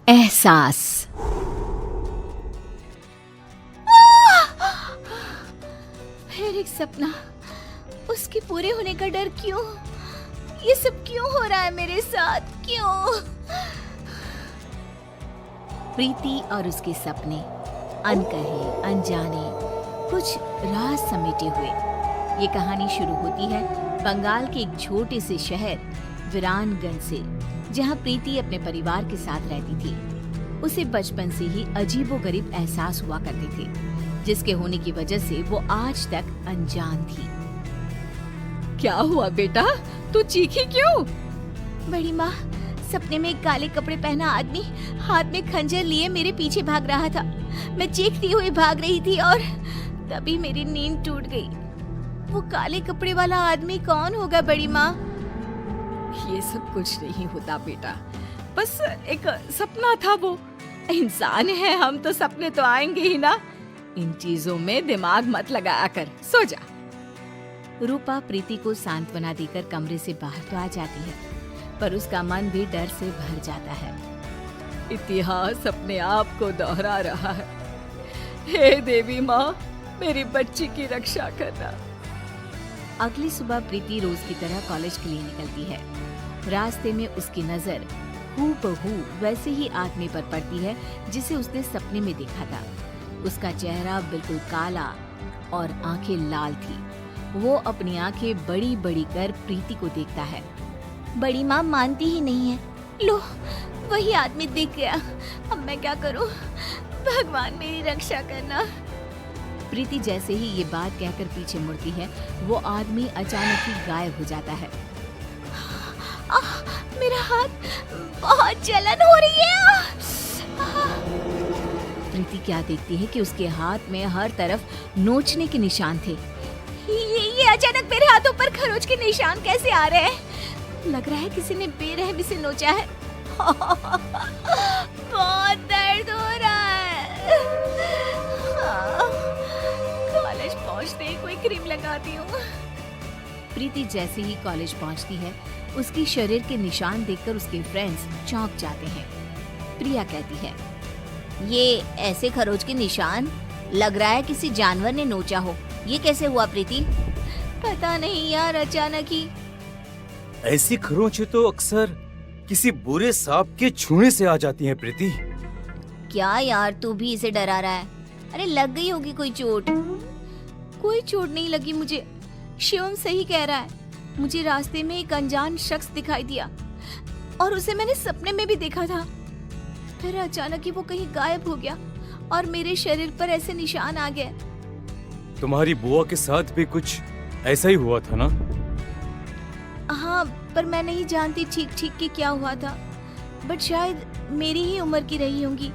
एहसास। फिर एक सपना, उसके पूरे होने का डर। क्यों ये सब क्यों हो रहा है मेरे साथ? क्यों? प्रीति और उसके सपने, अनकहे अनजाने, कुछ राज समेटे हुए। ये कहानी शुरू होती है बंगाल के एक छोटे से शहर वीरानगंज से, जहाँ प्रीति अपने परिवार के साथ रहती थी। उसे बचपन से ही अजीबोगरीब एहसास हुआ करते थे, जिसके होने की वजह से वो आज तक अनजान थी। क्या हुआ बेटा, तू चीखी क्यों? बड़ी माँ, सपने में एक काले कपड़े पहना आदमी हाथ में खंजर लिए मेरे पीछे भाग रहा था। मैं चीखती हुई भाग रही थी और तभी मेरी नींद टूट गई। वो काले कपड़े वाला आदमी कौन होगा बड़ी माँ? ये सब कुछ नहीं होता बेटा, बस एक सपना था। वो इंसान है हम, तो सपने तो आएंगे ही ना। इन चीजों में दिमाग मत लगाया कर, सो जा। रूपा प्रीति को सांत्वना देकर कमरे से बाहर तो आ जाती है, पर उसका मन भी डर से भर जाता है। इतिहास अपने आप को दोहरा रहा है। हे देवी माँ, मेरी बच्ची की रक्षा करना। अगली सुबह प्रीति रोज की तरह कॉलेज के लिए निकलती है। रास्ते में उसकी नजर हूबहू वैसे ही आदमी पर पड़ती है जिसे उसने सपने में देखा था। उसका चेहरा बिल्कुल काला और आंखें लाल थी। वो अपनी आंखें बड़ी बड़ी कर प्रीति को देखता है। बड़ी माँ मानती ही नहीं है। लो, वही आदमी दिख गया। अब मैं क्या करूं? भगवान मेरी रक्षा करना। प्रीति जैसे ही ये बात कहकर पीछे मुड़ती है, वो आदमी अचानक ही गायब हो जाता है। मेरा हाथ, बहुत जलन हो रही है। प्रीति क्या देखती है कि उसके हाथ में हर तरफ नोचने के निशान थे। ये अचानक मेरे हाथों पर खरोच के निशान कैसे आ रहे हैं? लग रहा है किसी ने बेरहमी से नोचा है। बहुत दर्द हो रहा है। कॉलेज पहुंचते ही कोई क्रीम लगाती हूँ। प्रीति जैसे ही कॉलेज पहुंचती है, उसकी शरीर के निशान देखकर उसके फ्रेंड्स चौंक जाते हैं। प्रिया कहती है, ये ऐसे खरोच के निशान? लग रहा है किसी जानवर ने नोचा हो। ये कैसे हुआ प्रीति? पता नहीं यार, अचानक ही। ऐसी खरोंचें तो अक्सर किसी बुरे सांप के छूने से आ जाती हैं प्रीति। क्या यार, तू भी इसे डरा रहा है? अरे लग गई होगी कोई चोट। कोई चोट नहीं लगी मुझे। शिवम सही कह रहा है। मुझे रास्ते में एक अनजान शख्स दिखाई दिया और उसे मैंने सपने में भी देखा था। फिर अचानक ही वो कहीं गायब हो गया और मेरे शरीर पर ऐसे निशान आ गए। तुम्हारी बुआ के साथ भी कुछ ऐसा ही हुआ था ना? हाँ, पर मैं नहीं जानती ठीक ठीक कि क्या हुआ था। बट शायद मेरी ही उम्र की रही होंगी।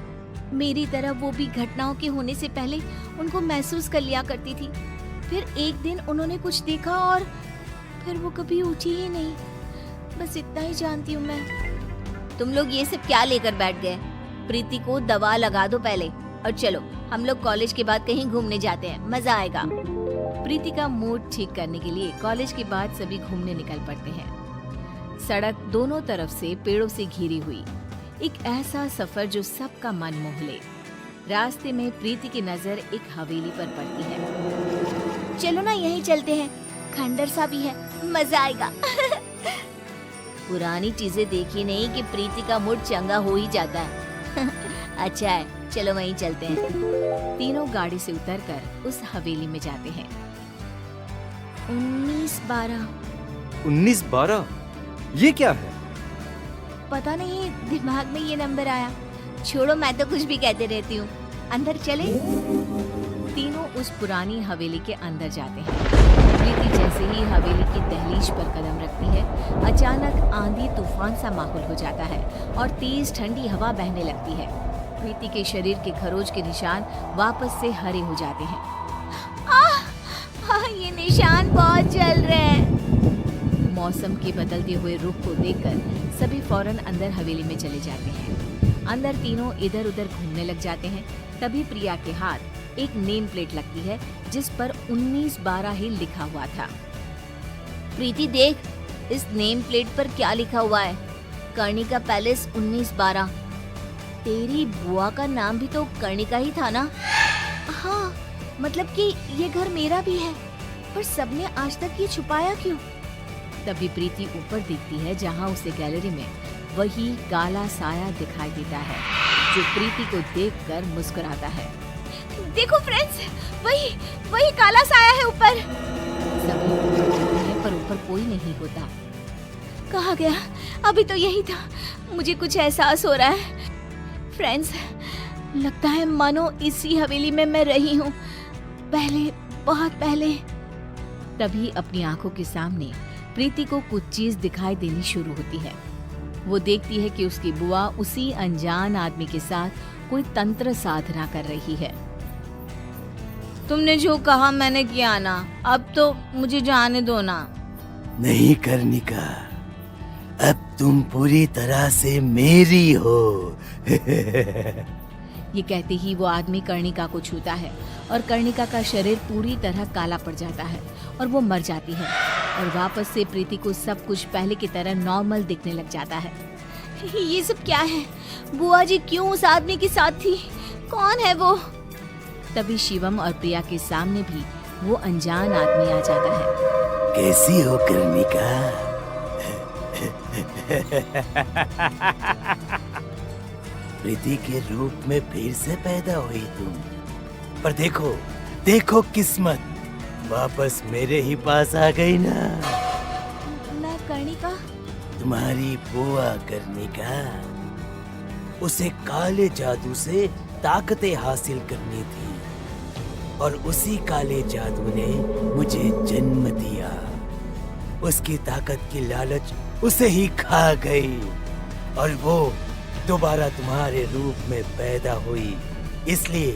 मेरी तरह वो भी घटनाओं के होने से पहले उनको महसूस कर लिया करती थी। फिर एक दिन उन्होंने कुछ देखा और फिर वो कभी उठी ही नहीं। बस इतना ही जानती हूँ मैं। तुम लोग ये सब क्या लेकर बैठ गए? प्रीति को दवा लगा दो पहले, और चलो हम लोग कॉलेज के बाद कहीं घूमने जाते हैं, मजा आएगा। प्रीति का मूड ठीक करने के लिए कॉलेज के बाद सभी घूमने निकल पड़ते हैं। सड़क दोनों तरफ से पेड़ों से घिरी हुई, एक ऐसा सफर जो सबका मन मोह ले। रास्ते में प्रीति की नजर एक हवेली पर पड़ती है। चलो ना, यहीं चलते हैं, खंडर सा भी है, मजा आएगा। पुरानी चीजें देखी नहीं कि प्रीति का मूड चंगा हो ही जाता है। अच्छा है, चलो वहीं चलते हैं। तीनों गाड़ी से उतरकर उस हवेली में जाते हैं। 1912। 1912? ये क्या है? पता नहीं, दिमाग में ये नंबर आया। छोड़ो, मैं तो कुछ भी कहते रहती हूँ। अंदर चले। तीनों उस पुरानी हवेली के अंदर जाते हैं। प्रीति जैसे ही हवेली की दहलीज पर कदम रखती है, अचानक आंधी तूफान सा माहौल हो जाता है और तेज ठंडी हवा बहने लगती है। प्रीति के शरीर के खरोच के निशान वापस से हरे हो जाते हैं। ये निशान बहुत जल रहे हैं। मौसम के बदलते हुए रुख को देखकर सभी फौरन अंदर हवेली में चले जाते हैं। अंदर तीनों इधर उधर घूमने लग जाते हैं। तभी प्रिया के हाथ एक नेम प्लेट लगती है जिस पर 1912 ही लिखा हुआ था। प्रीति देख, इस नेम प्लेट पर क्या लिखा हुआ है? कर्णिका पैलेस 1912। तेरी बुआ का नाम भी तो कर्णिका ही था ना? हाँ, मतलब कि ये घर मेरा भी है, पर सबने आज तक ये छुपाया क्यों? तभी प्रीति ऊपर देखती है जहाँ उसे गैलरी में वही काला साया दिखाई देता है जो प्रीति को देखकर मुस्कुराता है। देखो फ्रेंड्स, वही काला साया है ऊपर। सभी ऊपर देखते हैं पर ऊपर कोई नहीं होता। कहाँ गया? अभी तो यही था। मुझे कुछ एहसास हो रहा है। फ्रेंड्स, लगता है मानो इसी हवेली में मैं रही हूँ, पहले, बहुत पहले। तभी अपनी आंखों के सामने प्रीति को कुछ चीज दिखाई देनी शुरू होती है। वो देखती है कि उसकी बुआ उसी अनजान आदमी के साथ कोई तंत्र साधना कर रही है। तुमने जो कहा मैंने किया ना, अब तो मुझे जाने दो ना। नहीं कर्णिका, अब तुम पूरी तरह से मेरी हो। ये कहते ही वो आदमी कर्णिका को छूता है और कर्णिका का शरीर पूरी तरह काला पड़ जाता है और वो मर जाती है और वापस से प्रीति को सब कुछ पहले की तरह नॉर्मल दिखने लग जाता है। ये सब क्या है? बुआ जी क्यों उस आदमी के साथ थी? कौन है वो? तभी शिवम और प्रिया के सामने भी वो अनजान आदमी आ जाता है। कैसी हो कर्णिका? प्रीति के रूप में फिर से पैदा हुई तुम। पर देखो, देखो किस्मत वापस मेरे ही पास आ गई ना। मैं कर्णिका? तुम्हारी बुआ कर्णिका। उसे काले जादू से ताकतें हासिल करनी थी और उसी काले जादू ने मुझे जन्म दिया। उसकी ताकत की लालच उसे ही खा गई और वो दोबारा तुम्हारे रूप में पैदा हुई। इसलिए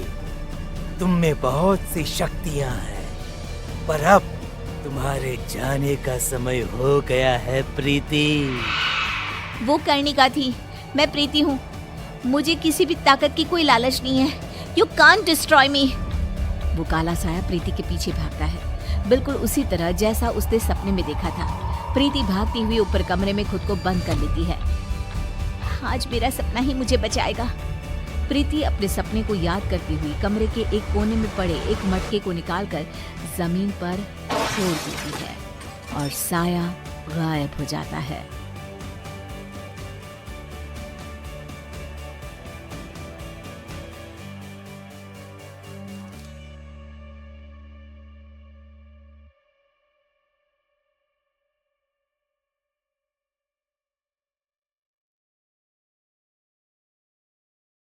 तुम में बहुत सी शक्तियां हैं, पर अब तुम्हारे जाने का समय हो गया है प्रीति। वो कर्णिका थी, मैं प्रीति हूँ। मुझे किसी भी ताकत की कोई लालच नहीं है। यू कांट डिस्ट्रॉय मी। वो काला साया प्रीति के पीछे भागता है, बिल्कुल उसी तरह जैसा उसने सपने में देखा था। प्रीति भागती हुई ऊपर कमरे में खुद को बंद कर लेती है। आज मेरा सपना ही मुझे बचाएगा। प्रीति अपने सपने को याद करती हुई कमरे के एक कोने में पड़े एक मटके को निकालकर जमीन पर छोड़ देती है और साया गायब हो जाता है।